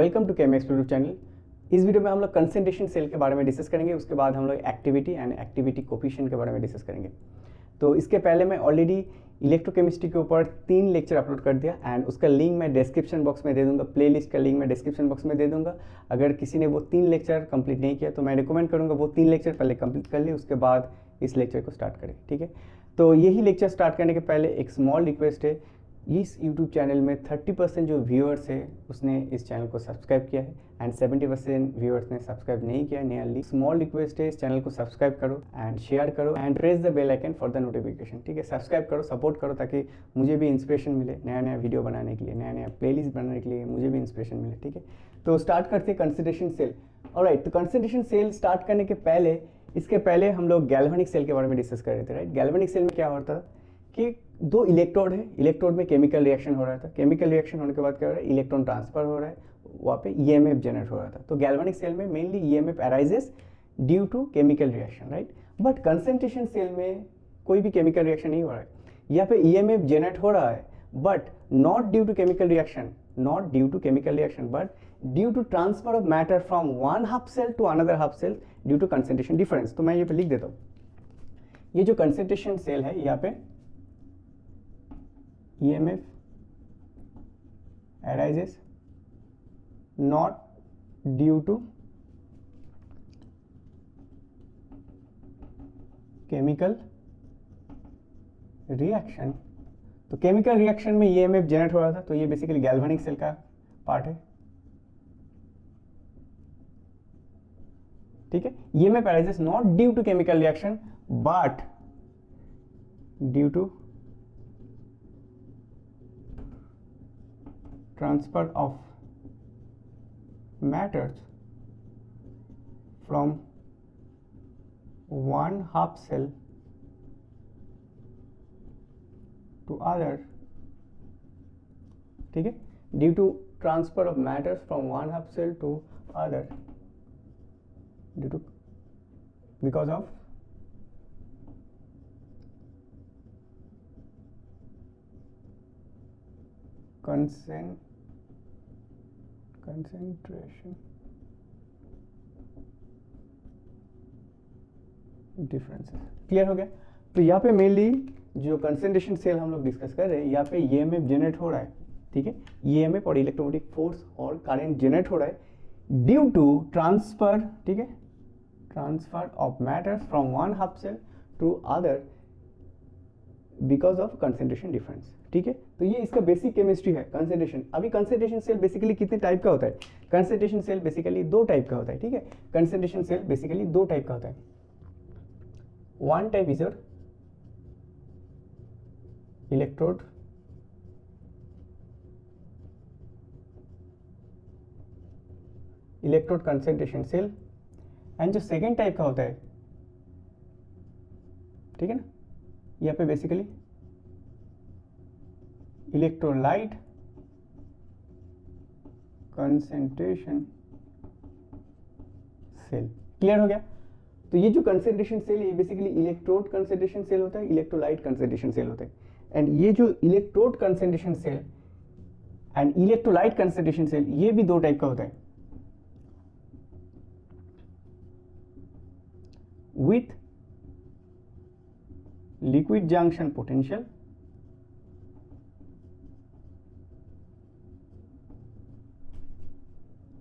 Welcome to Chemix YouTube channel. इस video में हम लोग कंसंट्रेशन सेल के बारे में डिस्कस करेंगे, उसके बाद हम लोग एक्टिविटी एंड एक्टिविटी कोफिशिएंट के बारे में डिस्कस करेंगे। तो इसके पहले मैं ऑलरेडी इलेक्ट्रोकेमिस्ट्री के ऊपर 3 लेक्चर अपलोड कर दिया एंड उसका लिंक मैं डिस्क्रिप्शन बॉक्स में दे दूंगा, प्लेलिस्ट का लिंक मैं डिस्क्रिप्शन बॉक्स में दे दूंगा। अगर किसी ने वो 3 लेक्चर कंप्लीट नहीं किया तो मैं रिकमेंड करूँगा वो 3 लेक्चर पहले कंप्लीट कर ले, उसके बाद इस लेक्चर को स्टार्ट करें। ठीक है, तो यही लेक्चर स्टार्ट करने के पहले एक स्मॉल रिक्वेस्ट है, इस YouTube चैनल में 30% जो व्यूअर्स है उसने इस चैनल को सब्सक्राइब किया है एंड 70% व्यूअर्स ने सब्सक्राइब नहीं किया। नियरली स्मॉल रिक्वेस्ट है, इस चैनल को सब्सक्राइब करो एंड शेयर करो and press the bell icon for the notification. ठीक है, सब्सक्राइब करो, सपोर्ट करो ताकि मुझे भी इंस्पिरेशन मिले नया नया वीडियो बनाने के लिए, नया नया प्लेलिस्ट बनाने के लिए मुझे भी इंस्पिरेशन मिले। ठीक है, तो स्टार्ट करते हैं कंसंट्रेशन सेल। ऑलराइट, तो कंसंट्रेशन सेल स्टार्ट करने के पहले, इसके पहले हम लोग गैल्वेनिक सेल के बारे में डिस्कस कर रहे थे। राइट, गैल्वेनिक सेल में क्या होता था कि 2 इलेक्ट्रोड है, इलेक्ट्रोड में केमिकल रिएक्शन हो रहा था, केमिकल रिएक्शन होने के बाद क्या हो रहा है, इलेक्ट्रॉन ट्रांसफर हो रहा है, वहाँ पे ईएमएफ जनरेट हो रहा था। तो गैल्वेनिक सेल में mainly EMF arises due to chemical reaction. Right, but concentration cell में कोई भी केमिकल रिएक्शन नहीं हो रहा है, यहाँ पे ईएमएफ जनरेट हो रहा है but not due to chemical reaction, not due to chemical reaction but due to transfer of matter from one half cell to another half cell due to concentration difference. तो मैं ये पे लिख देता हूँ, ये जो कंसंट्रेशन सेल है यहाँ पे EMF arises not due to chemical reaction। तो केमिकल रिएक्शन में EMF जनरेट हो रहा था, तो ये बेसिकली गैल्वेनिक सेल का पार्ट है। ठीक है, EMF arises not due to chemical reaction but due to transfer of matters from one half cell to other। ठीक है, due to transfer of matters from one half cell to other due to because of concentration differences. Clear हो गया? तो यहाँ पे mainly जो concentration cell हम लोग डिस्कस कर रहे हैं, यहाँ पे ईएमएफ जनरेट हो रहा है। ठीक है, ईएमएफ और इलेक्ट्रोमैग्नेटिक फोर्स और करंट जनरेट हो रहा है ड्यू टू ट्रांसफर, ठीक है, transfer of matters from one half cell to other because of concentration difference. ठीक है, तो ये इसका बेसिक केमिस्ट्री है कंसंट्रेशन। अभी कंसंट्रेशन सेल बेसिकली कितने टाइप का होता है? कंसंट्रेशन सेल बेसिकली 2 टाइप का होता है। ठीक है, कंसंट्रेशन सेल बेसिकली 2 टाइप का होता है। One type is your electrode concentration cell and जो सेकेंड टाइप का होता है, ठीक है ना, यहाँ पे basically electrolyte concentration cell. Clear हो गया? तो ये जो कंसंट्रेशन सेल है ये बेसिकली इलेक्ट्रोड कंसंट्रेशन सेल होता है, इलेक्ट्रोलाइट कंसंट्रेशन सेल होता है। एंड ये जो electrode concentration cell and electrolyte concentration cell ये भी 2 टाइप का होता है, with liquid junction potential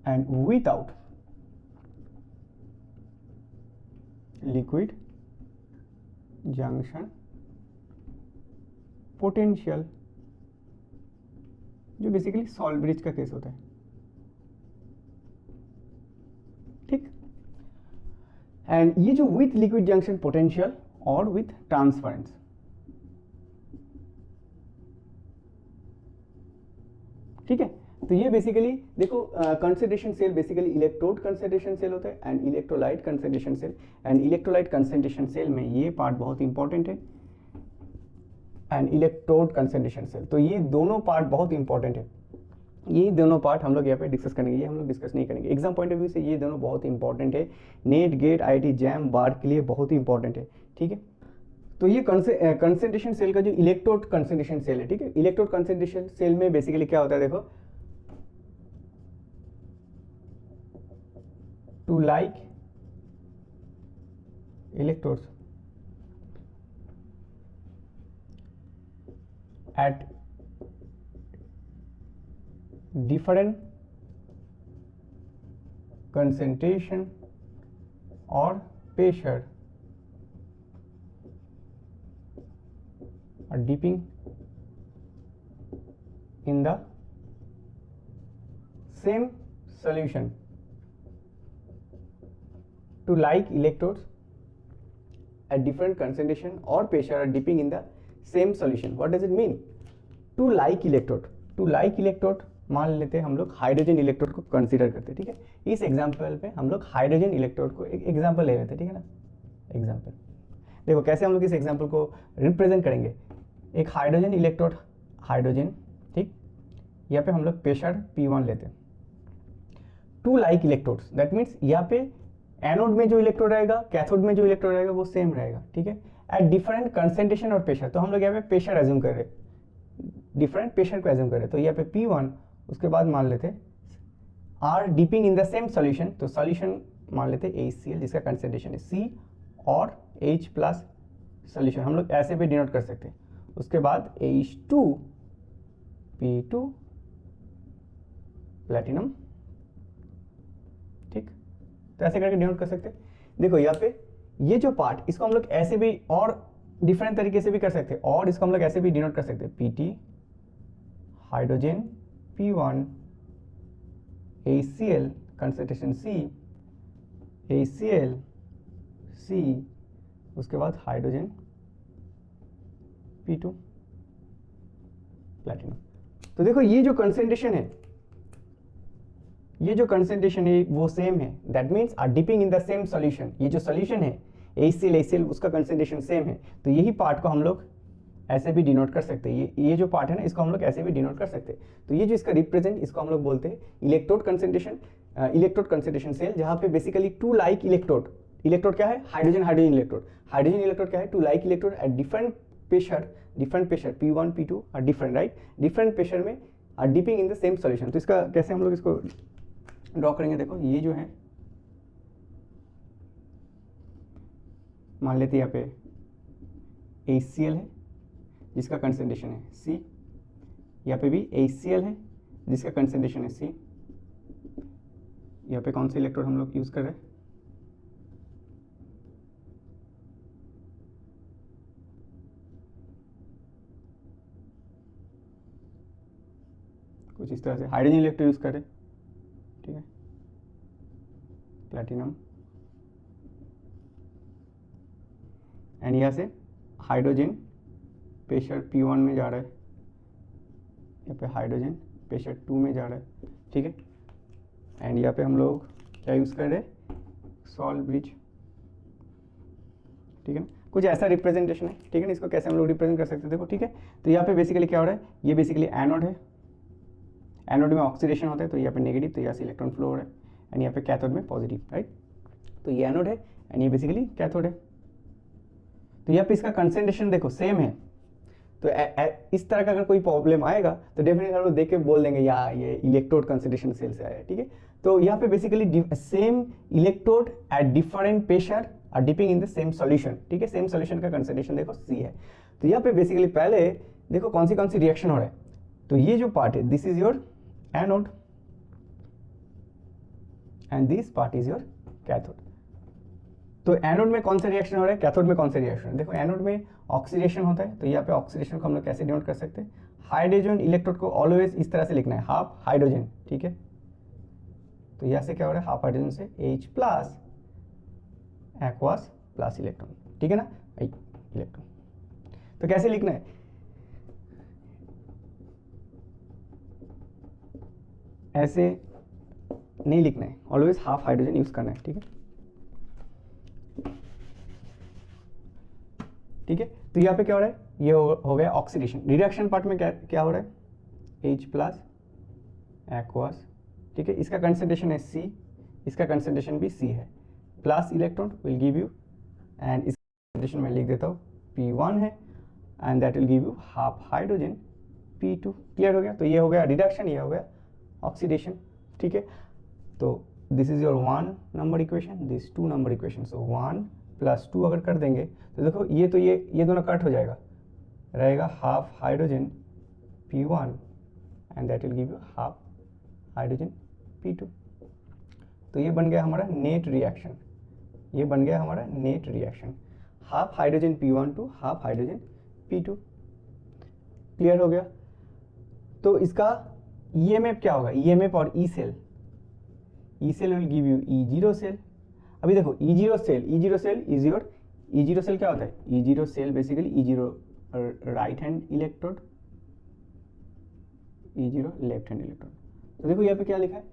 and without liquid junction potential, जो बेसिकली सॉल्ट ब्रिज का केस होता है। ठीक, एंड ये जो विथ लिक्विड जंक्शन पोटेंशियल और विथ ट्रांसफरेंस। ठीक है, तो ये बेसिकली देखो concentration cell basically electrode concentration cell होता है and electrolyte concentration cell. And electrolyte concentration cell में ये पार्ट बहुत इंपॉर्टेंट है एंड इलेक्ट्रोड कंसंट्रेशन सेल, तो ये दोनों पार्ट बहुत इंपॉर्टेंट है। ये दोनों पार्ट हम लोग यहाँ पे डिस्कस करेंगे, ये हम लोग डिस्कस नहीं करेंगे। एग्जाम पॉइंट ऑफ व्यू से ये दोनों बहुत इंपॉर्टेंट है, नेट गेट IIT जैम बार के लिए बहुत ही इंपॉर्टेंट है। ठीक है, तो ये कंसंट्रेशन सेल का जो इलेक्ट्रोड कंसंट्रेशन सेल है, ठीक है, इलेक्ट्रोड कंसंट्रेशन सेल में बेसिकली क्या होता है, देखो two like electrodes at different concentration or pressure are dipping in the same solution. To like electrodes at different concentration or pressure are dipping in the same solution. What does it mean? To like electrode, to like electrode मान लेते हैं हम लोग hydrogen electrode को consider करते हैं, ठीक है। इस एग्जांपल पे हम लोग हाइड्रोजन इलेक्ट्रोड को एक एग्जांपल ले लेते हैं, ठीक है ना। एग्जांपल देखो कैसे हम लोग इस एग्जांपल को रिप्रेजेंट करेंगे। एक हाइड्रोजन इलेक्ट्रोड, हाइड्रोजन, ठीक, यहाँ पे हम लोग प्रेशर P1 लेते हैं। Two like electrodes, that means यहाँ पे एनोड में जो इलेक्ट्रोड रहेगा, कैथोड में जो इलेक्ट्रोड रहेगा वो सेम रहेगा, ठीक है, एट डिफरेंट कंसेंट्रेशन और प्रेशर। तो हम लोग यहाँ पे प्रेशर एज्यूम कर रहे हैं, डिफरेंट प्रेशर को एज्यूम कर रहे हैं। तो यहाँ पे P1, उसके बाद मान लेते are dipping in the same solution. तो सॉल्यूशन मान लेते HCl जिसका कंसेंट्रेशन है C और H प्लस सॉल्यूशन, हम लोग ऐसे भी डिनोट कर सकते हैं। उसके बाद H2P2 प्लेटिनम, ठीक, तो ऐसे करके डिनोट कर सकते हैं। देखो यहाँ पे ये जो पार्ट, इसको हम लोग ऐसे भी और डिफरेंट तरीके से भी कर सकते हैं, और इसको हम लोग ऐसे भी डिनोट कर सकते हैं, PT hydrogen P1 HCl concentration C, HCl C, उसके बाद हाइड्रोजन P2 प्लेटिनम। तो देखो ये जो कंसेंट्रेशन है, ये जो कंसेंट्रेशन है वो सेम है, that means are dipping in the same solution. ये जो सॉल्यूशन है HCl उसका कंसेंट्रेशन सेम है, तो यही पार्ट को हम लोग ऐसे भी डिनोट कर सकते हैं। ये जो पार्ट है ना, इसको हम लोग ऐसे भी डिनोट कर सकते हैं। तो ये जो इसका रिप्रेजेंट, इसको हम लोग बोलते हैं इलेक्ट्रोड कंसेंट्रेशन सेल, जहाँ पे basically two like electrode, electrode क्या है, hydrogen hydrogen electrode, hydrogen electrode क्या है, two like electrode at different pressure P1 P2 are different, right, different pressure में are dipping in the same solution. तो इसका कैसे हम लोग इसको ड्रॉ करेंगे, देखो ये जो है, मान लेते हैं यहाँ पे HCl है जिसका कंसेंट्रेशन है C, यहाँ पे भी HCl है जिसका कंसेंट्रेशन है C। यहाँ पे कौन से इलेक्ट्रोड हम लोग यूज कर रहे हैं, कुछ इस तरह से हाइड्रोजन इलेक्ट्रोड यूज कर रहे हैं, ठीक है, प्लैटिनम, एंड यहाँ से हाइड्रोजन प्रेशर P1 में जा रहा है, यहाँ पे हाइड्रोजन प्रेशर 2 में जा रहा है, ठीक है, एंड यहाँ पे हम लोग क्या यूज़ कर रहे हैं, सॉल्ट ब्रिज, ठीक है ना, कुछ ऐसा रिप्रेजेंटेशन है, ठीक है ना। इसको कैसे हम लोग रिप्रेजेंट कर सकते हैं, देखो, ठीक है। तो यहाँ पे बेसिकली क्या हो रहा है, ये बेसिकली एनोड है, एनोड में ऑक्सीडेशन होता है, तो यहाँ पे नेगेटिव, तो यहाँ से इलेक्ट्रॉन फ्लो हो रहा है, एंड यहाँ पे कैथोड में पॉजिटिव, राइट। तो ये एनोड है एंड ये बेसिकली कैथोड है। तो यहाँ पे इसका कंसेंट्रेशन देखो सेम है, तो इस तरह का अगर कोई प्रॉब्लम आएगा तो डेफिनेटली हम लोग देख के बोल देंगे या ये इलेक्ट्रोड कंसेंट्रेशन सेल से आया है, ठीक है। तो यहाँ पे basically same electrode at different pressure are dipping in the same solution, ठीक है। सेम सॉल्यूशन का कंसेंट्रेशन देखो C है। तो यहाँ पे बेसिकली पहले देखो कौन सी रिएक्शन हो रहा है। तो ये जो पार्ट है, this is your anode and this part is your cathode. तो एनोड में कौन सा रिएक्शन हो रहा है, कैथोड में कौन सा रिएक्शन है। देखो एनोड में ऑक्सीडेशन होता है, तो यहाँ पे ऑक्सीडेशन को हम लोग कैसे डिनोट कर सकते हैं, हाइड्रोजन इलेक्ट्रोड को ऑलवेज इस तरह से लिखना है, हाफ हाइड्रोजन, ठीक है। तो यहाँ से क्या हो रहा है, हाफ हाइड्रोजन से H plus aqueous plus electron, ठीक है ना, इलेक्ट्रॉन। तो कैसे लिखना है, ऐसे नहीं लिखना है, ऑलवेज हाफ हाइड्रोजन यूज करना है, ठीक है, ठीक है। तो यहाँ पे क्या हो रहा है, ये हो गया ऑक्सीडेशन। रिडक्शन पार्ट में क्या हो रहा है, H प्लस एक्वास, ठीक है, इसका कंसेंट्रेशन है C, इसका कंसेंट्रेशन भी C है, plus electron will give you, and इसका कंसेंट्रेशन मैं लिख देता हूँ P1 है, and that will give you half hydrogen P2। Clear हो गया। तो ये हो गया रिडक्शन, ये हो गया ऑक्सीडेशन, ठीक है। तो this is your 1 number equation, this 2 number equation, सो 1 + 2 अगर कर देंगे तो देखो ये दोनों कट हो जाएगा, रहेगा half hydrogen P1 and that will give you half hydrogen P2। तो ये बन गया हमारा नेट रिएक्शन, ये बन गया हमारा net reaction, half hydrogen P1 to half hydrogen P2। Clear हो गया। तो इसका EMF क्या होगा, EMF और E cell will give you E0 cell. अभी देखो E0 cell is your, E0 cell क्या होता है, E0 cell basically E0 right hand electrode, E0 left hand electrode. तो देखो यहाँ पे क्या लिखा है,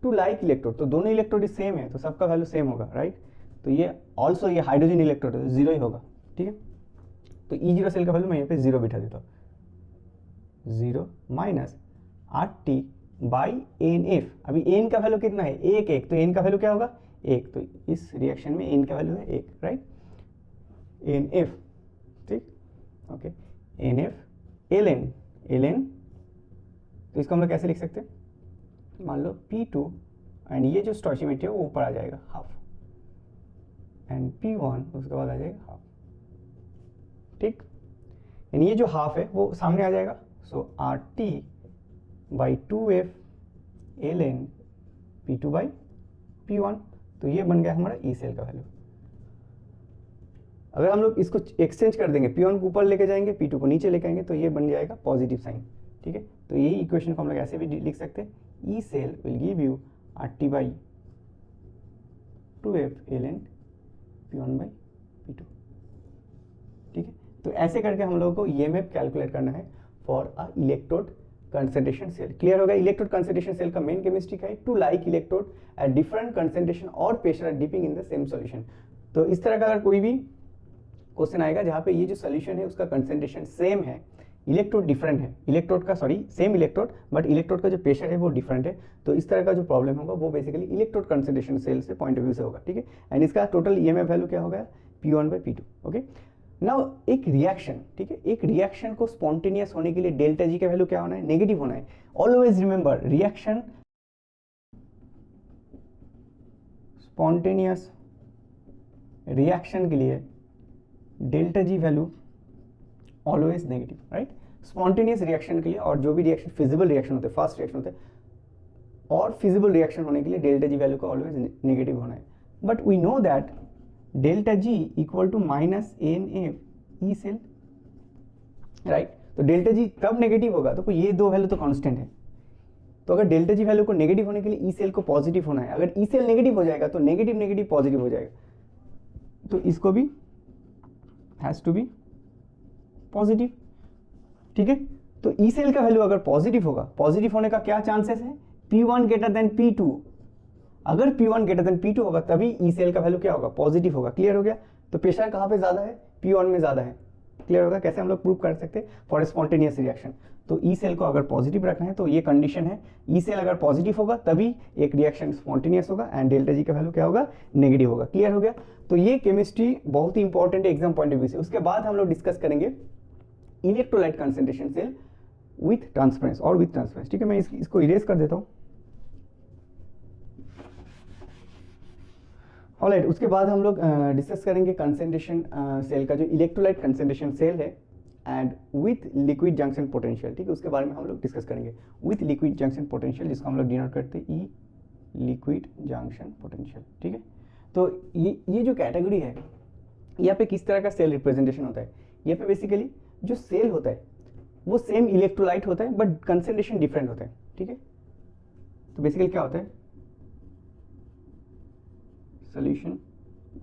टू लाइक इलेक्ट्रोड, तो दोनों इलेक्ट्रोड सेम है तो सबका वैल्यू सेम होगा, राइट। तो ये ऑल्सो ये हाइड्रोजन इलेक्ट्रोड है, 0 ही होगा, ठीक है। तो E0 सेल का वैल्यू मैं यहाँ पे 0 बिठा देता हूँ, 0 माइनस RT/NF। अभी N का वैल्यू कितना है, 1, तो N का वैल्यू क्या होगा, 1, तो इस रिएक्शन में N का वैल्यू है 1, राइट, NF, ठीक, ओके, NF ln, तो इसको हम लोग कैसे लिख सकते हैं, मान लो P2 एंड ये जो स्टोइचियोमेट्री है वो ऊपर आ जाएगा हाफ, एंड P1 उसके बाद आ जाएगा हाफ, ठीक, यानी ये जो हाफ है वो सामने आ जाएगा, सो RT/2F ln P2/P1। तो ये बन गया हमारा E सेल का वैल्यू। अगर हम लोग इसको एक्सचेंज कर देंगे, P1 को ऊपर लेके जाएंगे, P2 को नीचे लेके आएंगे, तो ये बन जाएगा पॉजिटिव साइन, ठीक है। तो यही इक्वेशन को हम लोग ऐसे भी लिख सकते हैं, E cell will give you RT/2F ln P1/P2, ठीक है। तो ऐसे करके हम लोगों को EMF कैलकुलेट करना है for a electrode concentration cell. Clear होगा। इलेक्ट्रोड कंसंट्रेशन सेल का मेन केमिस्ट्री क्या है, two like electrode at different concentration और pressure dipping in the same solution. तो इस तरह का अगर कोई भी क्वेश्चन आएगा जहाँ पे ये जो सोल्यूशन है उसका कंसंट्रेशन सेम है, इलेक्ट्रोड डिफरेंट है, इलेक्ट्रोड का सेम इलेक्ट्रोड बट इलेक्ट्रोड का जो प्रेशर है वो डिफरेंट है, तो इस तरह का जो प्रॉब्लम होगा वो बेसिकली इलेक्ट्रोड कंसंट्रेशन सेल से पॉइंट ऑफ व्यू से होगा, ठीक है। एंड इसका टोटल EMF वैल्यू क्या होगा, P1/P2, ओके। नाउ एक रिएक्शन, ठीक है, एक रिएक्शन को स्पॉन्टेनियस होने के लिए डेल्टा जी का वैल्यू क्या होना है, नेगेटिव होना है। Always remember, reaction spontaneous reaction के लिए delta G value always negative, right. Spontaneous reaction के लिए और जो भी रिएक्शन फिजिबल रिएक्शन होते हैं, फास्ट रिएक्शन होते हैं, और फिजिबल रिएक्शन होने के लिए डेल्टा जी वैल्यू का ऑलवेज नेगेटिव होना है। But we know that delta G equal to -NF E cell, right. तो डेल्टा जी तब नेगेटिव होगा तो ये दो वैल्यू तो कांस्टेंट है, तो अगर डेल्टा जी वैल्यू को नेगेटिव होने के लिए E सेल को पॉजिटिव होना है, अगर E सेल नेगेटिव हो जाएगा तो नेगेटिव नेगेटिव पॉजिटिव हो जाएगा, तो इसको भी हैज टू बी पॉजिटिव, ठीक है। तो E सेल का वैल्यू अगर पॉजिटिव होगा, पॉजिटिव होने का क्या चांसेस है, P1 ग्रेटर देन P2। अगर P1 ग्रेटर देन P2 होगा तभी E सेल का वैल्यू क्या होगा, पॉजिटिव होगा। क्लियर हो गया। तो प्रेशर कहाँ पे ज्यादा है, P1 में ज्यादा है। क्लियर होगा। कैसे हम लोग प्रूव कर सकते हैं, फॉर स्पॉन्टेनियस रिएक्शन। तो E सेल को अगर पॉजिटिव रखना है तो ये कंडीशन है, E सेल अगर पॉजिटिव होगा तभी एक रिएक्शन स्पॉन्टेनियस होगा एंड डेल्टा जी का वैल्यू क्या होगा, नेगेटिव होगा। क्लियर हो गया। तो ये केमिस्ट्री बहुत ही इंपॉर्टेंट है एग्जाम पॉइंट ऑफ व्यू से। उसके बाद हम लोग डिस्कस करेंगे electrolyte concentration cell with transference और विथ ट्रांसपेरेंस, ठीक है। मैं इसको इरेज कर देता हूँ। ऑलराइट, उसके बाद हम लोग डिस्कस करेंगे कंसंट्रेशन सेल का जो इलेक्ट्रोलाइट कंसंट्रेशन सेल है and with liquid junction potential, ठीक है। उसके बारे में हम लोग डिस्कस करेंगे विथ लिक्विड जंक्शन पोटेंशियल, जिसको हम लोग डिनोट करते हैं ई लिक्विड जंक्शन पोटेंशियल, ठीक है। तो ये जो कैटेगरी है, यहाँ पे किस तरह का सेल रिप्रेजेंटेशन होता है। यहाँ पे बेसिकली जो सेल होता है वो सेम इलेक्ट्रोलाइट होता है बट कंसंट्रेशन डिफरेंट होता है, ठीक है। तो बेसिकली क्या होता है, solution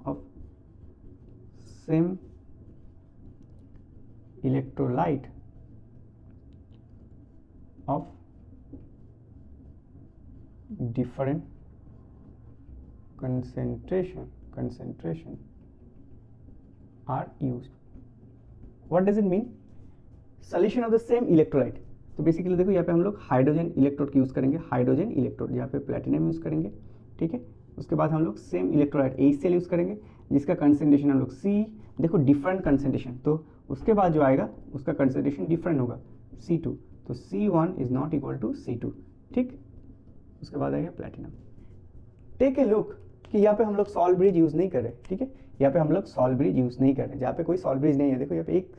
of same electrolyte of different concentration are used. What does it mean? Solution of the same electrolyte. तो बेसिकली देखो यहाँ पे हम लोग हाइड्रोजन इलेक्ट्रोड की यूज करेंगे, हाइड्रोजन इलेक्ट्रोड, यहाँ पे प्लेटिनम यूज करेंगे, ठीक है। उसके बाद हम लोग सेम इलेक्ट्रोलाइट HCl यूज करेंगे जिसका कंसंट्रेशन हम लोग C, देखो डिफरेंट कंसंट्रेशन, तो उसके बाद जो आएगा उसका कंसंट्रेशन डिफरेंट होगा C2, तो C1 is not equal to C2, ठीक। उसके बाद आएगा प्लेटिनम। टेक ए लुक कि यहाँ पे हम लोग सॉल्व ब्रिज यूज़ नहीं कर रहे, ठीक है, यहाँ पे हम लोग सॉल्व ब्रिज यूज़ नहीं कर रहे, जहाँ पे कोई सॉल्व ब्रिज नहीं है। देखो यहाँ पे एक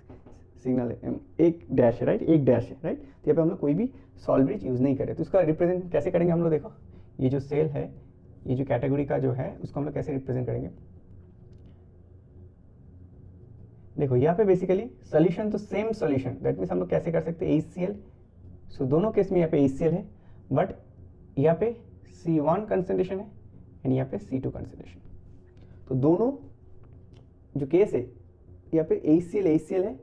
सिग्नल है, एक डैश है, राइट, एक डैश है, राइट, तो यहाँ पे हम लोग कोई भी सॉल्व ब्रिज यूज़ नहीं कर रहे। तो इसका रिप्रेजेंट कैसे करेंगे हम लोग, देखो ये जो सेल है, ये जो कैटेगरी का जो है उसको हम लोग कैसे रिप्रेजेंट करेंगे। देखो यहाँ पे बेसिकली सोल्यूशन तो सेम सोल्यूशन, दैट मीन्स हम लोग कैसे कर सकते हैं HCl। सो दोनों केस में यहाँ पे HCl है, बट यहाँ पे C1 कंसंट्रेशन है एंड यहाँ पे C2 कंसंट्रेशन। तो दोनों जो केस है यहाँ पे HCl है,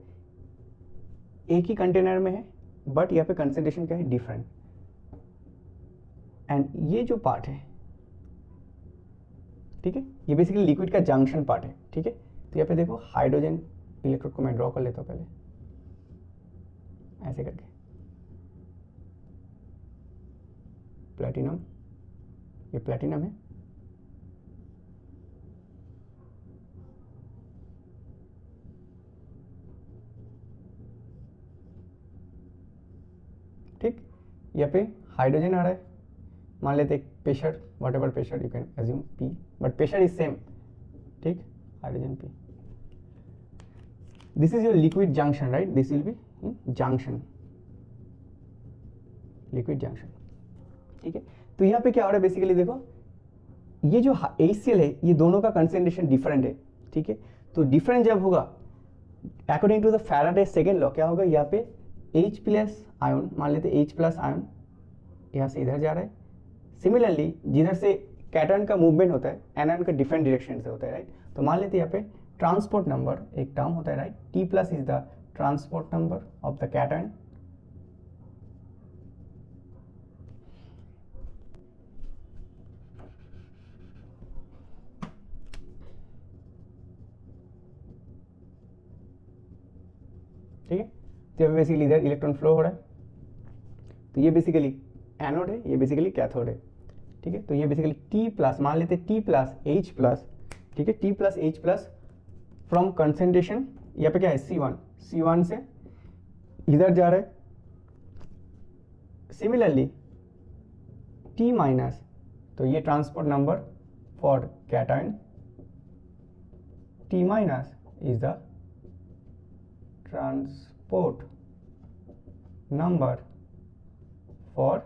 एक ही कंटेनर में है, बट यहाँ पे कंसंट्रेशन क्या है, डिफरेंट। एंड ये जो पार्ट है, ठीक है, ये बेसिकली लिक्विड का जंक्शन पार्ट है, ठीक है। तो यहाँ पे देखो हाइड्रोजन इलेक्ट्रोड को मैं ड्रॉ कर लेता हूँ पहले, ऐसे करके, प्लैटिनम, ये प्लैटिनम है, ठीक। यहाँ पे हाइड्रोजन आ रहा है, मान लेते एक pressure, whatever pressure you can assume P, but pressure is same, ठीक, hydrogen P। This is your liquid junction, right, this will be in junction, liquid junction, ठीक है। तो यहाँ पे क्या हो रहा है बेसिकली, देखो ये जो HCl है, ये दोनों का कंसंट्रेशन डिफरेंट है, ठीक है। तो डिफरेंट जब होगा according to the Faraday second law, क्या होगा, यहाँ पे H प्लस आयन, मान लेते H प्लस आयन यहाँ से इधर जा रहा है। सिमिलरली जिधर से कैटन का मूवमेंट होता है एनायन का डिफरेंट डायरेक्शन से होता है, राइट। तो मान लेते यहाँ पे ट्रांसपोर्ट नंबर एक टर्म होता है, right, T plus is the transport number of the cation, ठीक है। तो बेसिकली इधर इलेक्ट्रॉन फ्लो हो रहा है, तो ये बेसिकली एनोड है, ये बेसिकली कैथोड है, ठीक है। तो ये बेसिकली T प्लस, मान लेते T प्लस H प्लस, ठीक है, T plus H plus from concentration, यहाँ पे क्या है C1 से इधर जा रहा है। सिमिलरली T माइनस, तो ये transport number for cation, T minus is the transport number for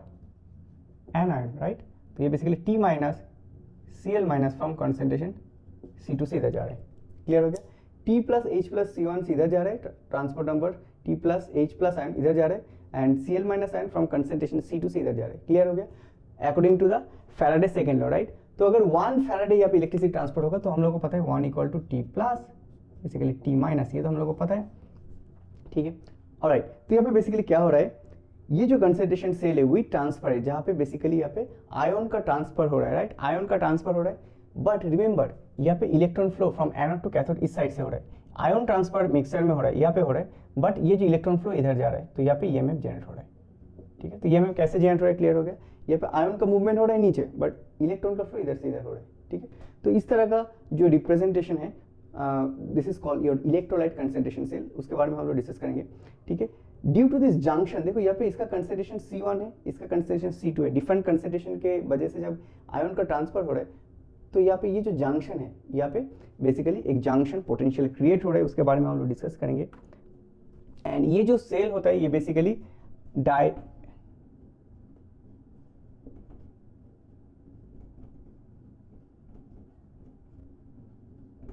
anion, right. तो ये basically T minus Cl minus from concentration C2 से इधर जा रहा है, क्लियर हो गया। T plus H plus C1 से इधर जा रहा है, transport number T plus H plus ion इधर जा रहा है and Cl minus ion from concentration C2 से इधर जा रहा है, क्लियर हो गया, according to the Faraday second law, right. तो अगर 1 फैराडे यहाँ पे इलेक्ट्रिसिटी ट्रांसपोर्ट होगा तो हम लोग को पता है 1 equal to T plus basically T minus, ये तो हम लोग को पता है, ठीक है, ऑलराइट। तो यहाँ पे बेसिकली क्या हो रहा है, ये जो कंसंट्रेशन सेल है वही ट्रांसफर है, जहाँ पे बेसिकली यहाँ पे आयन का ट्रांसफर हो रहा है, राइट, आयन का ट्रांसफर हो रहा है। बट रिमेंबर यहाँ पे electron flow from anode to cathode इस साइड से हो रहा है, आयन ट्रांसफर मिक्सर में हो रहा है, यहाँ पे हो रहा है, बट ये जो इलेक्ट्रॉन फ्लो इधर जा रहा है, तो यहाँ पे EMF जनरेट हो रहा है, ठीक है। तो EMF कैसे जनरेट हो रहा है, क्लियर हो गया। यहाँ पे आयन का मूवमेंट हो रहा है नीचे, बट इलेक्ट्रॉन का फ्लो इधर से इधर हो रहा है, ठीक है। तो इस तरह का जो रिप्रेजेंटेशन है, this is called your electrolyte concentration cell, उसके बारे में हम लोग डिस्कस करेंगे, ठीक है। ड्यू टू दिस जंक्शन, देखो यहाँ पे इसका कंसंट्रेशन C1 है, इसका कंसंट्रेशन C2 है, डिफरेंट कंसंट्रेशन के वजह से जब आयन का ट्रांसफर हो रहा है, तो यहाँ पे ये जो जंक्शन है, यहाँ पे बेसिकली एक जंक्शन पोटेंशियल क्रिएट हो रहा है, उसके बारे में हम लोग डिस्कस करेंगे। एंड ये जो सेल होता है, ये बेसिकली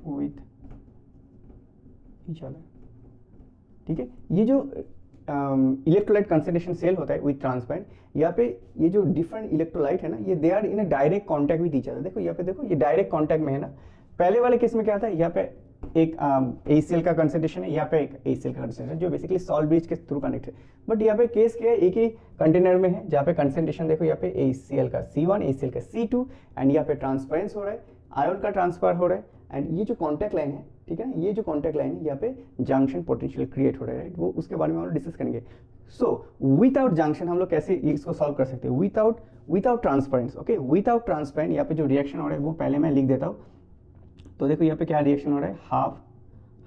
विथ ईच अदर, ठीक है। ये जो इलेक्ट्रोलाइट कंसंट्रेशन सेल होता है विथ ट्रांसपेरेंट, यहाँ पे ये जो डिफरेंट इलेक्ट्रोलाइट है ना, ये they are in a direct contact with each other. देखो यहाँ पे, देखो ये डायरेक्ट कांटेक्ट में है ना। पहले वाले केस में क्या था, यहाँ पे एक HCl का कंसंट्रेशन है, यहाँ पे एक HCl का कंसंट्रेशन जो बेसिकली सॉल्ट ब्रिज के थ्रू कनेक्ट है। बट यहाँ पे केस क्या है, एक ही कंटेनर में है, जहाँ पे कंसंट्रेशन देखो यहाँ पे HCl का C1, HCl का C2 एंड यहाँ पे ट्रांसपेरेंस हो रहा है, आयन का ट्रांसफर हो रहा है एंड ये जो कॉन्टैक्ट लाइन है, ठीक है ना, ये जो कॉन्टैक्ट लाइन है, यहाँ पे जंक्शन पोटेंशियल क्रिएट हो रहा है, राइट, वो उसके बारे में हम लोग डिस्कस करेंगे। सो विदाउट जंक्शन हम लोग कैसे इसको सॉल्व कर सकते हैं, without transparence, okay, without transparent. यहाँ पे जो रिएक्शन हो रहा है वो पहले मैं लिख देता हूँ। तो देखो यहाँ पे क्या रिएक्शन हो रहा है, हाफ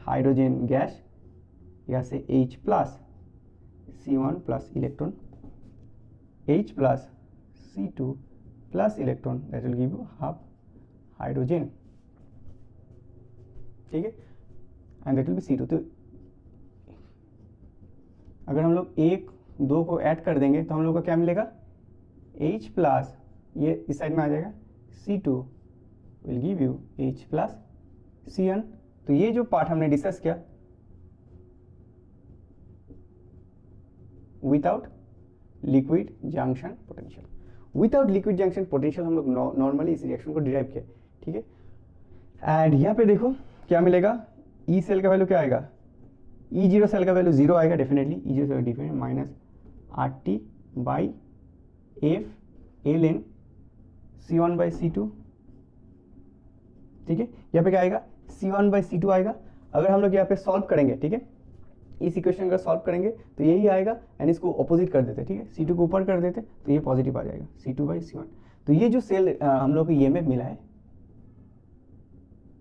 हाइड्रोजन गैस, यहाँ से H plus C1 plus electron, H plus C2 plus electron, that will give you half hydrogen, ठीक है, and that will B C2। तो अगर हम लोग 1 2 को ऐड कर देंगे तो हम लोग को क्या मिलेगा, H प्लस, ये इस साइड में आ जाएगा, C2 will give you H plus Cn। तो ये जो पार्ट हमने डिस्कस किया without liquid junction potential, without liquid junction potential हम लोग नॉर्मली इस रिएक्शन को डिराइव किया, ठीक है। एंड यहाँ पे देखो क्या मिलेगा, ई सेल का वैल्यू क्या आएगा, E0 सेल का वैल्यू 0 आएगा definitely, E0 cell definite minus RT by F L N C1 by C2, ठीक है। यहाँ पे क्या आएगा, C1 बाई C2 आएगा। अगर हम लोग यहाँ पे सॉल्व करेंगे, ठीक है, इस इक्वेशन का सॉल्व करेंगे तो यही आएगा, एंड इसको ऑपोजिट कर देते, ठीक है, C2 को ऊपर कर देते तो ये पॉजिटिव आ जाएगा, C2 बाई C1। तो ये जो सेल हम लोग को EMF मिला है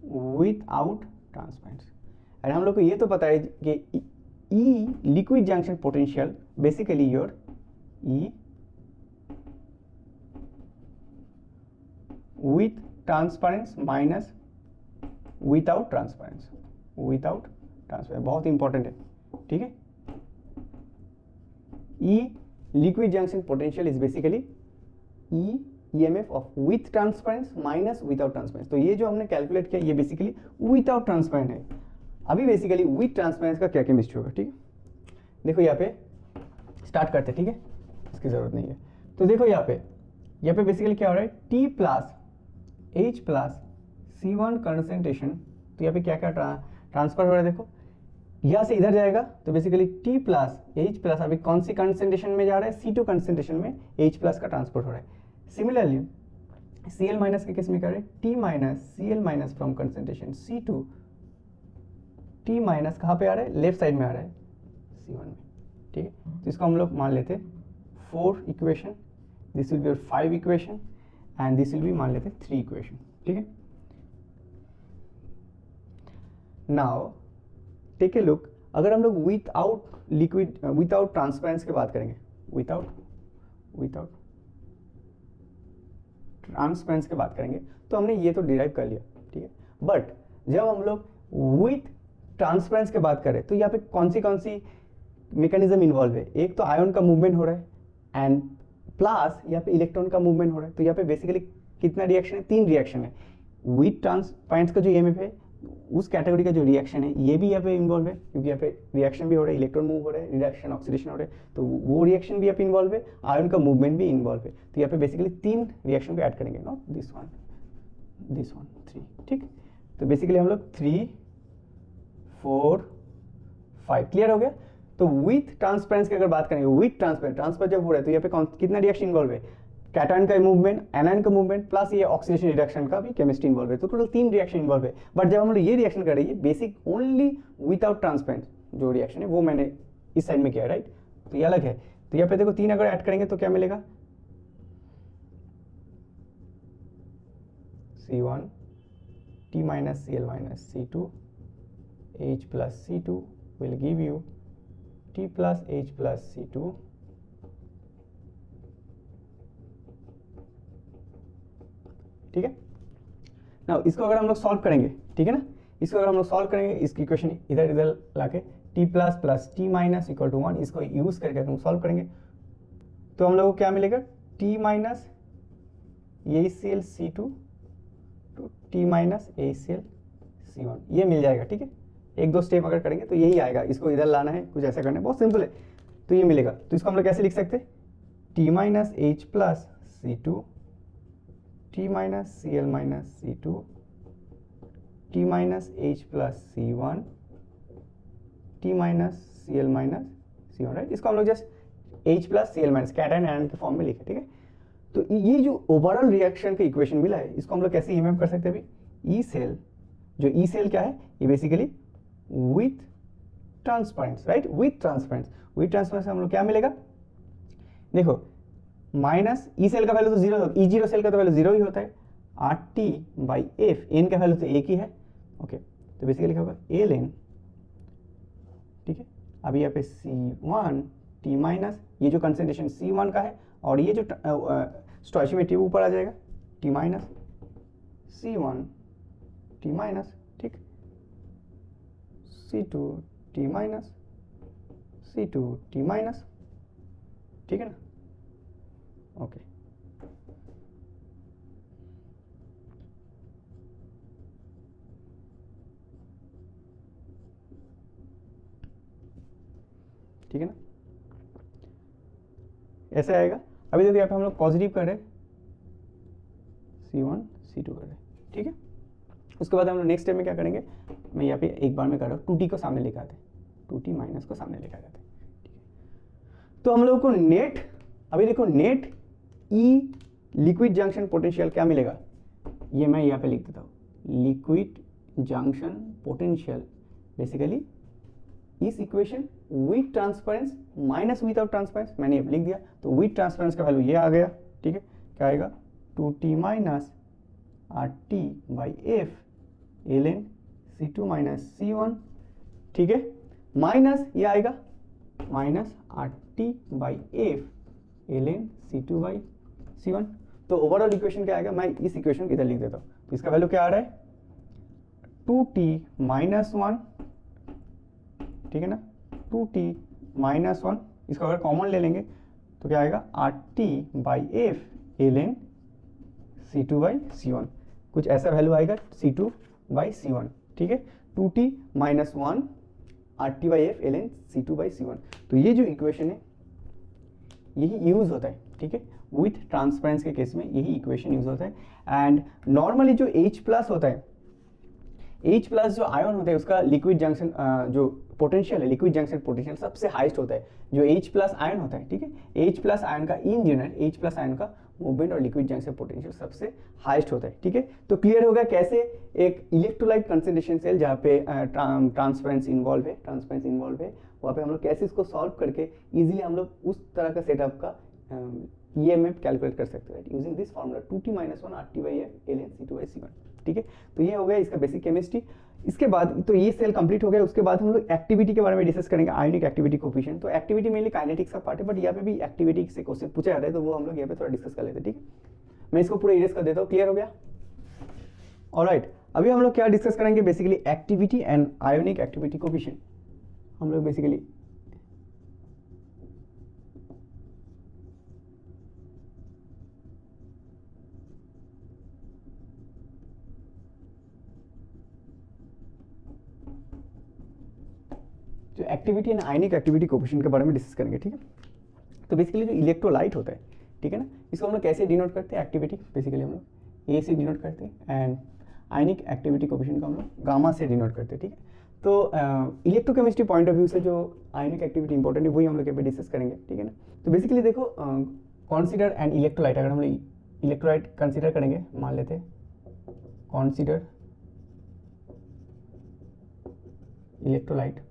विदाउट ट्रांसपेरेंस, एंड हम लोग को ये तो पता है कि E liquid junction potential basically your E with transference minus without transference, without transference बहुत इंपॉर्टेंट है, ठीक है। E liquid junction potential is basically E EMF of with transference minus without transference. तो ये जो हमने कैलकुलेट किया ये बेसिकली विदाउट ट्रांसपेरेंट है। अभी बेसिकली विथ ट्रांसपेरेंस का क्या केमिस्ट्री होगा, ठीक है। देखो यहाँ पे स्टार्ट करते हैं, ठीक है, इसकी जरूरत नहीं है। तो देखो यहाँ पे बेसिकली क्या हो रहा है, T plus H plus C1 concentration. तो यहाँ पे क्या क्या ट्रांसफर हो रहा है, देखो यहाँ से इधर जाएगा तो basically T plus H plus अभी कौन सी कंसंट्रेशन में जा रहा है, C2 कंसंट्रेशन में H प्लस का ट्रांसफर हो रहा है। सिमिलरली Cl माइनस के केस में क्या है, T minus Cl minus from concentration C2, T minus कहाँ पे आ रहा है, लेफ्ट साइड में आ रहा है C1 में, ठीक है। तो इसको हम लोग मान लेते 4 equation, this will B 5 equation and this will B मान लेते 3 इक्वेशन, ठीक है। नाउ टेक ए लुक, अगर हम लोग विदाउट लिक्विड विदाउट ट्रांसपेरेंस की बात करेंगे, विदाउट ट्रांसपेरेंस की बात करेंगे तो हमने ये तो डिराइव कर लिया, ठीक है। बट जब हम लोग विथ ट्रांसपेरेंस की बात करें तो यहाँ पे कौन सी मैकेनिज्म इन्वॉल्व है, एक तो आयन का मूवमेंट हो रहा है एंड प्लस यहाँ पे इलेक्ट्रॉन का मूवमेंट हो रहा है। तो यहाँ पे बेसिकली कितना रिएक्शन है, 3 रिएक्शन है। विथ ट्रांसपेरेंस का जो EMF है उस कैटेगरी का जो रिएक्शन है ये भी यहाँ पे इन्वॉल्व है, क्योंकि यहाँ पे रिएक्शन भी हो रहा है, इलेक्ट्रॉन मूव हो रहा है, रिडक्शन ऑक्सीडेशन हो रहा है, तो वो रिएक्शन भी यहाँ पे इन्वॉल्व है, आयन का मूवमेंट भी इन्वॉल्व है। तो यहाँ पे बेसिकली 3 रिएक्शन को ऐड करेंगे, नॉट दिस वन 3, ठीक। तो बेसिकली हम लोग 3 4 5 क्लियर हो गया। तो विथ ट्रांसपेरेंस की अगर बात करेंगे, विथ ट्रांसफर जब हो रहा है तो यहाँ पे कितना रिएक्शन इन्वॉल्व है, कैटायन का मूवमेंट, एनायन का मूवमेंट प्लस ये ऑक्सीडेशन रिडक्शन का भी केमिस्ट्री इन्वॉल्व है। तो टोटल 3 रिएक्शन इन्वॉल्व है। बट जब हम लोग ये रिएक्शन कर रहे हैं बेसिक ओनली विदाउट ट्रांसपेरेंस जो रिएक्शन है वो मैंने इस साइड में किया, राइट। तो ये अलग है। तो यहाँ पे देखो 3 अगर ऐड करेंगे तो क्या मिलेगा, C1 T minus Cl minus C2 H plus C2 will give you T plus H plus C2, ठीक है ना। इसको अगर हम लोग सॉल्व करेंगे, ठीक है ना, इसको अगर हम लोग सॉल्व करेंगे, इसकी इक्वेशन इधर लाके T plus plus T minus equal to 1, इसको यूज करके हम सॉल्व करेंगे तो हम लोग को क्या मिलेगा, T minus ACl C2 to T minus ACl C1 ये मिल जाएगा, ठीक है। 1-2 स्टेप अगर करेंगे तो यही आएगा, इसको इधर लाना है, कुछ ऐसा करना है, बहुत सिंपल है। तो ये मिलेगा। तो इसको हम लोग कैसे लिख सकते हैं, T minus H plus C2 T minus Cl minus C2 T minus H plus C1 T minus Cl minus C1, right. इसको हम लोग just H plus Cl minus cation ion के फॉर्म में लिखे, ठीक है। तो ये जो ओवरऑल रिएक्शन का इक्वेशन मिला है इसको हम लोग कैसे EMF कर सकते हैं अभी, ई सेल, जो ई सेल क्या है, ये basically with transparence, right, with transparence हम लोग क्या मिलेगा, देखो माइनस ई सेल का वैल्यू तो 0, E0 सेल का तो वैल्यू 0 ही होता है, RT बाई एफ, एन का वैल्यू तो एक ही है, ओके। तो बेसिकली क्या होगा Ln, ठीक है। अभी यहाँ पे C1 T माइनस, ये जो कंसंट्रेशन C1 का है और ये जो स्टोइचियोमेट्री ऊपर आ जाएगा T माइनस C1T माइनस, ठीक, C2T माइनस, C2T माइनस, ठीक है ना, ओके। ठीक है ना, ऐसे आएगा। अभी देखो यहाँ पे हम लोग पॉजिटिव कर रहे, C1 C2 कर रहे, ठीक है। उसके बाद हम लोग नेक्स्ट स्टेप में क्या करेंगे, मैं यहाँ पे एक बार में कर रहा हूँ, 2T को सामने लेकर आते, 2T माइनस को सामने लेकर जाते, ठीक है। तो हम लोग को नेट, अभी देखो नेट ई लिक्विड जंक्शन पोटेंशियल क्या मिलेगा, ये मैं यहाँ पे लिख देता हूँ, लिक्विड जंक्शन पोटेंशियल बेसिकली इस equation with transference minus without transparence, मैंने अब लिख दिया। तो विथ ट्रांसपेरेंस का वैल्यू ये आ गया, ठीक है, क्या आएगा, 2T minus RT by F ln C2 minus C1, ठीक है, माइनस ये आएगा minus RT by F ln C2 by C1। तो ओवरऑल इक्वेशन क्या आएगा, मैं इस इक्वेशन को इधर लिख देता हूँ, तो इसका वैल्यू क्या आ रहा है, 2T माइनस 1, ठीक है ना, 2T माइनस 1, इसको अगर कॉमन ले लेंगे तो क्या आएगा, RT by F ln C2 by C1, कुछ ऐसा वैल्यू आएगा C2 बाई C1, ठीक है, 2T minus 1 RT by F ln C2 by C1। तो ये जो इक्वेशन है यही यूज होता है, ठीक है, विथ ट्रांसपेरेंस के केस में यही इक्वेशन यूज होता है। एंड नॉर्मली जो H प्लस होता है, H प्लस जो आयन होता है उसका लिक्विड जंक्शन जो पोटेंशियल है, लिक्विड जंक्शन पोटेंशियल सबसे हाईएस्ट होता है जो H प्लस आयन होता है, ठीक है। H प्लस आयन का in general H plus ion का मूवमेंट और लिक्विड जंक्शन पोटेंशियल सबसे हाईएस्ट होता है, ठीक है। तो क्लियर होगा कैसे एक इलेक्ट्रोलाइट कंसंट्रेशन सेल जहाँ पे ट्रांसपेरेंस इन्वॉल्व है, वहाँ पे हम लोग कैसे इसको सॉल्व करके इजीली हम लोग उस तरह का सेटअप का EMF कैलकुलेट कर सकते हैं using this formula 2T minus 1 RT by F ln C2 by C1, ठीक है। तो ये हो गया इसका बेसिक केमिस्ट्री। इसके बाद तो ये सेल कंप्लीट हो गया, उसके बाद हम लोग एक्टिविटी के बारे में डिस्कस करेंगे, आयोनिक एक्टिविटी कोफिशिएंट। तो एक्टिविटी मेनली काइनेटिक्स का पार्ट है, बट यहाँ पे भी एक्टिविटी से क्वेश्चन पूछा जाता है, तो वो हम लोग यहाँ पे थोड़ा डिस्कस कर लेते हैं, ठीक है। मैं इसको पूरा इरेज कर देता हूँ, क्लियर हो गया, ऑलराइट। अभी हम लोग क्या डिस्कस करेंगे, basically activity and ionic activity coefficient. हम लोग बेसिकली जो activity and ionic activity coefficient के बारे में डिस्कस करेंगे, ठीक है। तो बेसिकली जो इलेक्ट्रोलाइट होता है, ठीक है ना, इसको हम लोग कैसे डिनोट करते हैं, एक्टिविटी बेसिकली हम लोग ए से डिनोट करते हैं एंड आयनिक एक्टिविटी कोफिशिएंट को हम लोग गामा से डिनोट करते हैं, ठीक है। तो इलेक्ट्रोकेमिस्ट्री पॉइंट ऑफ व्यू से जो आयनिक एक्टिविटी इंपॉर्टेंट है वही हम लोग यहाँ पे डिस्कस करेंगे, ठीक है ना। तो बेसिकली देखो कॉन्सिडर एंड इलेक्ट्रोलाइट, अगर हम लोग इलेक्ट्रोलाइट कंसिडर करेंगे, मान लेते हैं कॉन्सिडर इलेक्ट्रोलाइट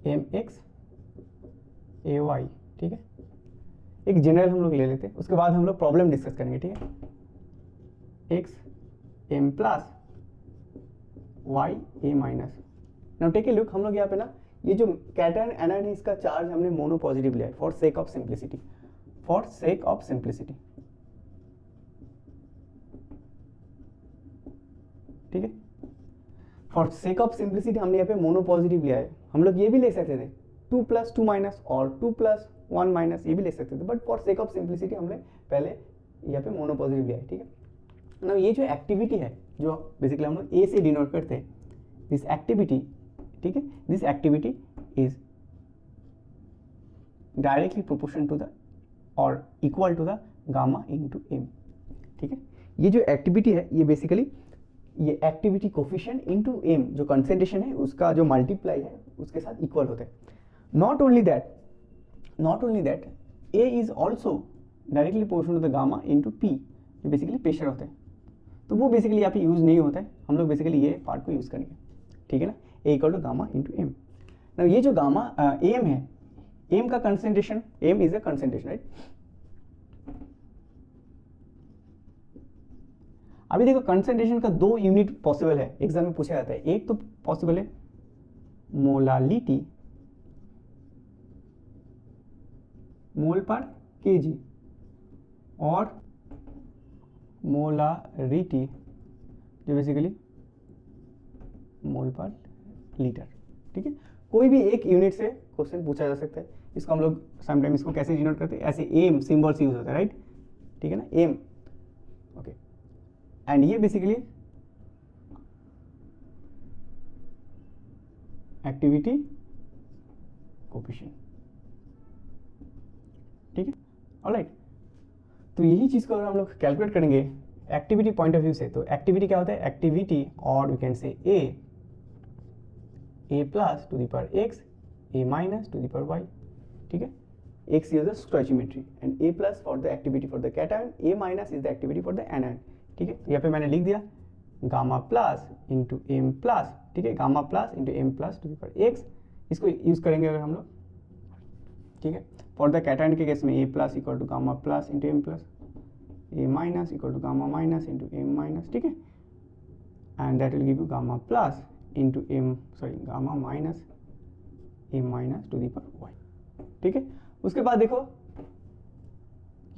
MX AY, ठीक है, एक जनरल हम लोग ले लेते हैं। उसके बाद हम लोग प्रॉब्लम डिस्कस करेंगे, ठीक है, X M plus Y A minus. Now take a look, हम लोग यहाँ पे ना ये जो कैटायन एनायन है इसका चार्ज हमने मोनो पॉजिटिव लिया है फॉर सेक ऑफ सिंप्लिसिटी, ठीक है, फॉर सेक ऑफ सिंप्लिसिटी हमने यहाँ पे मोनो पॉजिटिव लिया है। हम लोग ये भी ले सकते थे 2 प्लस 2 माइनस और 2 प्लस 1 माइनस, ये भी ले सकते थे, but for sake of simplicity हमने पहले यहाँ पे मोनो पॉजिटिव लिया है, ठीक है ना। ये जो एक्टिविटी है जो बेसिकली हम लोग ए से डिनोट करते हैं, दिस एक्टिविटी, ठीक है, this activity is directly proportional to the और equal to the gamma into M, ठीक है। ये जो एक्टिविटी है ये बेसिकली ये एक्टिविटी कोफिशिएंट इनटू एम जो कंसंट्रेशन है उसका जो मल्टीप्लाई है उसके साथ इक्वल होते हैं। Not only that a is also directly proportional to the gamma into P, जो बेसिकली प्रेशर होता है, तो वो बेसिकली यहाँ पे यूज नहीं होता है, हम लोग बेसिकली ये पार्ट को यूज करेंगे, ठीक है ना, a equal to gamma into M. ना ये जो गामा एम है, एम का concentration, M is a concentration, right. अभी देखो कंसंट्रेशन का 2 यूनिट पॉसिबल है, एग्जाम में पूछा जाता है। एक तो पॉसिबल है मोलालिटी, मोल पर केजी, और मोलारिटी जो बेसिकली मोल पर लीटर, ठीक है। कोई भी एक यूनिट से क्वेश्चन पूछा जा सकता है। इसको हम लोग समटाइम इसको कैसे डिनोट करते हैं, ऐसे एम सिंबल्स यूज होता है, राइट, ठीक है ना, एम, ओके। एंड ये बेसिकली एक्टिविटी कोएफिशिएंट, ठीक है, ऑलराइट। तो यही चीज को अगर हम लोग कैलकुलेट करेंगे एक्टिविटी पॉइंट ऑफ व्यू से, तो एक्टिविटी क्या होता है, एक्टिविटी और we can say a plus to the power x, a minus to the power y, ठीक है। x is the stoichiometry and a plus for the activity for the cation, a minus is the activity for the anion, ठीक है। यहाँ पे मैंने लिख दिया gamma plus into M plus, ठीक है, gamma plus into M plus to the power x, इसको यूज करेंगे अगर हम लोग, ठीक है। फॉर द कैटायन के केस में a plus equal to gamma plus into M plus, a minus equal to gamma minus into M minus, ठीक है, and that will give you gamma plus into M, sorry gamma minus M minus to the power Y, ठीक है। उसके बाद देखो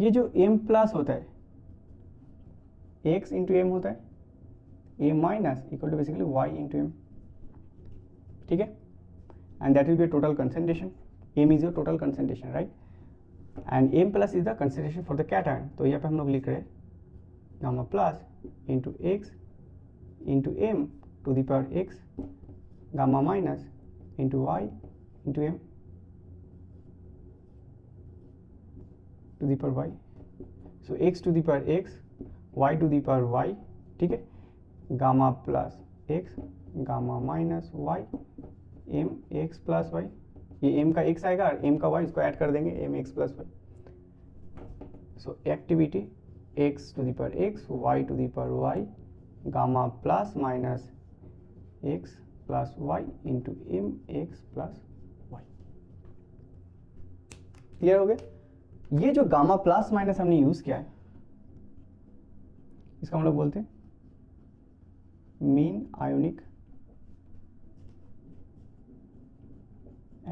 ये जो M plus होता है एक्स इंटू एम होता है, a minus equal to basically y into M, ठीक है, and that will be total concentration, M is your total concentration, right, and M plus is the concentration for the cation. तो यहाँ पे हम लोग लिख रहे हैं gamma plus into x into M to the power x, gamma minus into y into m to the power y, so x to the power x, y to the power y, ठीक है, gamma plus x, gamma minus y, m x plus y, ये m का x आएगा और m का y, इसको add कर देंगे m x plus y, so activity x to the power x, y to the power y, gamma plus minus x plus y into M X plus Y, clear हो गया। ये जो gamma plus minus हमने use किया है इसका हम लोग बोलते हैं मीन आयोनिक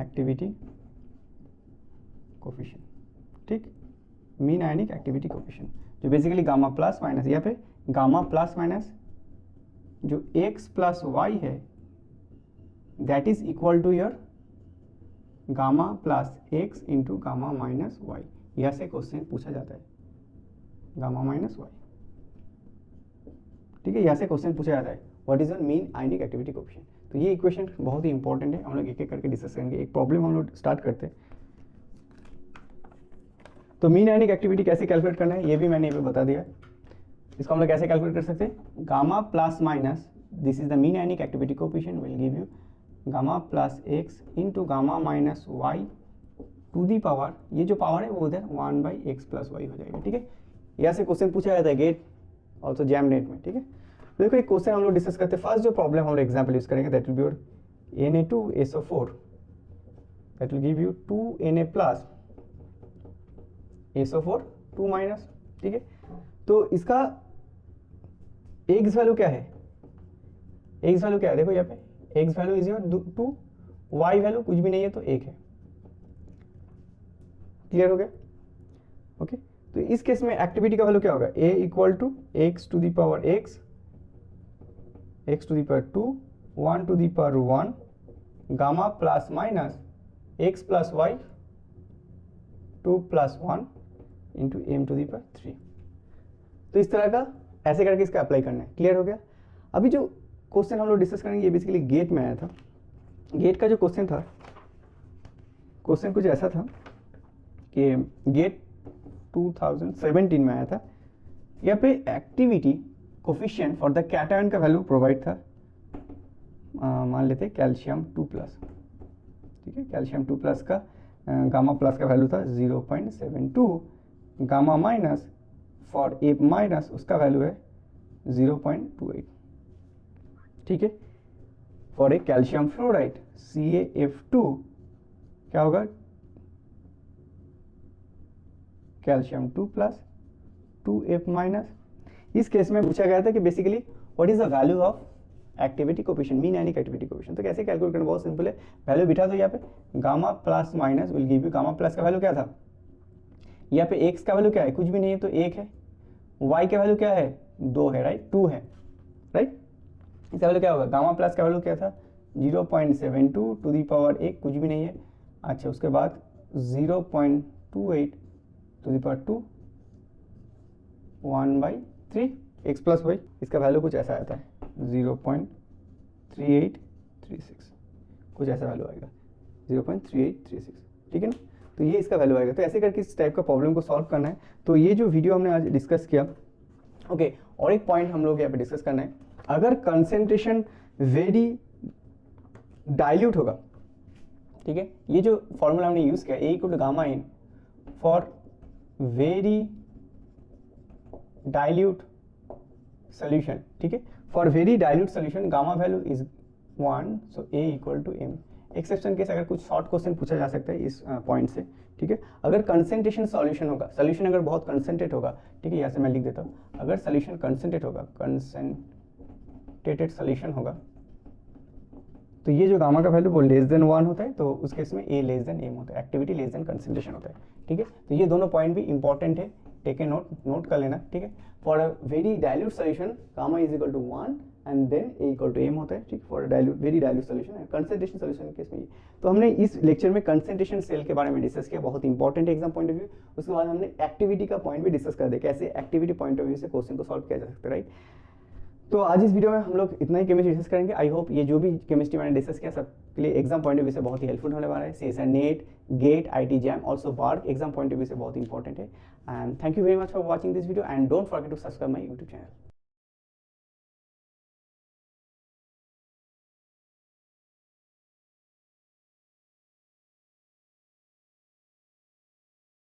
एक्टिविटी कोएफिशिएंट, ठीक, मीन आयोनिक एक्टिविटी कोएफिशिएंट, जो बेसिकली गामा प्लस माइनस, यहाँ पे गामा प्लस माइनस जो x प्लस वाई है that is equal to your gamma plus X into gamma minus Y, यह से क्वेश्चन पूछा जाता है, गामा माइनस वाई, ठीक है, यहाँ से क्वेश्चन पूछा जाता है what is your mean ionic activity coefficient. तो ये इक्वेशन बहुत ही इंपॉर्टेंट है, हम लोग एक एक करके डिस्कस करेंगे। एक प्रॉब्लम हम लोग स्टार्ट करते हैं। तो मीन आयोनिक एक्टिविटी कैसे कैलकुलेट करना है ये भी मैंने यहाँ पे बता दिया। इसको हम लोग कैसे कैलकुलेट कर सकते हैं, gamma plus minus, this is the mean ionic activity coefficient will give you gamma plus X into gamma minus Y to the power, ये जो पावर है वो उधर 1 बाई एक्स प्लस वाई हो जाएगा, ठीक है। यहाँ से क्वेश्चन पूछा जाता है गेट ऑल्सो जैम नेट में, ठीक है। तो देखो एक क्वेश्चन हम लोग डिस्कस करते हैं। फर्स्ट जो प्रॉब्लम हम लोग एग्जाम्पल यूज करेंगे that will be your Na2SO4 that will give you 2Na plus SO4 2 minus, ठीक है। तो इसका एक्स वैल्यू क्या है, एक्स वैल्यू क्या है, देखो यहाँ पे X value is your 2, Y value कुछ भी नहीं है तो 1 है, क्लियर हो गया, ओके। तो इस केस में एक्टिविटी का वैल्यू क्या होगा, a equal to X to the power X, X to the power 2, 1 to the power 1, gamma plus minus X plus Y 2 plus 1 into M to the power 3। तो इस तरह का ऐसे करके इसका अप्लाई करना है, क्लियर हो गया। अभी जो क्वेश्चन हम लोग डिस्कस करेंगे ये बेसिकली गेट में आया था। गेट का जो क्वेश्चन था, क्वेश्चन कुछ ऐसा था कि गेट 2017 में आया था। यहाँ पे activity coefficient for the cation का वैल्यू प्रोवाइड था, मान लेते हैं कैल्शियम 2+, ठीक है। कैल्शियम 2+ का गामा प्लस का वैल्यू था 0.72, gamma minus for a minus उसका वैल्यू है 0.28, ठीक है। For a calcium fluoride CaF2 क्या होगा, कैल्शियम 2+ 2F माइनस। इस केस में पूछा गया था कि basically what is the value of activity coefficient, mean ionic activity coefficient. तो कैसे कैलकुलेट करना, बहुत सिंपल है, वैल्यू बिठा दो यहाँ पे, gamma plus minus will give you, gamma plus का वैल्यू क्या था, यहाँ पे एक्स का वैल्यू क्या है, कुछ भी नहीं है तो 1 है, y का वैल्यू क्या है 2 है, राइट, 2 है, राइट। इसका वैल्यू क्या होगा, गामा प्लस का वैल्यू क्या था 0.72 टू दी पावर 1 कुछ भी नहीं है। अच्छा, उसके बाद 0.28 to the power 2 1/3 x plus Y, इसका वैल्यू कुछ ऐसा आता है 0.3836, कुछ ऐसा वैल्यू आएगा 0.3836, ठीक है ना। तो ये इसका वैल्यू आएगा। तो ऐसे करके इस टाइप का प्रॉब्लम को सॉल्व करना है। तो ये जो वीडियो हमने आज डिस्कस किया, ओके, और एक पॉइंट हम लोग यहाँ पे डिस्कस करना है, अगर कंसेंट्रेशन वेरी डाइल्यूट होगा, ठीक है, ये जो फॉर्मूला हमने यूज किया A = gamma in for very dilute solution, ठीक है, for very dilute solution gamma value is 1, so A = m। Exception case अगर कुछ शॉर्ट क्वेश्चन पूछा जा सकता है इस पॉइंट से, ठीक है। अगर कंसेंट्रेशन सॉल्यूशन होगा, सॉल्यूशन अगर बहुत कंसेंट्रेट होगा, ठीक है, यहाँ से मैं लिख देता हूँ, अगर सॉल्यूशन कंसेंट्रेट होगा, कंसेंट्रेटेड सॉल्यूशन होगा, तो ये जो गामा का वैल्यू वो लेस देन 1 होता है, तो उस केस में A लेस देन m होता है, एक्टिविटी लेस देन कंसेंट्रेशन होता है, ठीक है। तो ये दोनों पॉइंट भी इंपॉर्टेंट है, टेक ए नोट कर लेना, ठीक है। For a very dilute solution gamma is equal to 1 and then A = m होता है, ठीक, for dilute very dilute solution and concentration solution case में। तो हमने इस लेक्चर में कंसेंट्रेशन सेल के बारे में डिस्कस किया, बहुत important exam point of view. उसके बाद हमने एक्टिविटी का पॉइंट भी डिस्कस कर दिया, कैसे एक्टिविटी पॉइंट ऑफ व्यू से क्वेश्चन को सॉल्व किया जा सकता है, राइट। तो आज इस वीडियो में हम लोग इतना ही केमिस्ट्री डिस्कस करेंगे। आई होप ये जो भी केमिस्ट्री मैंने डिस्कस किया सबके लिए एग्जाम पॉइंट ऑफ व्यू से बहुत ही हेल्पफुल होने वाला है। CSIR NET, GATE, IIT JAM, also BARC exam point of view से बहुत इंपॉर्टेंट है। And thank you very much for watching this video and don't forget to subscribe my YouTube channel.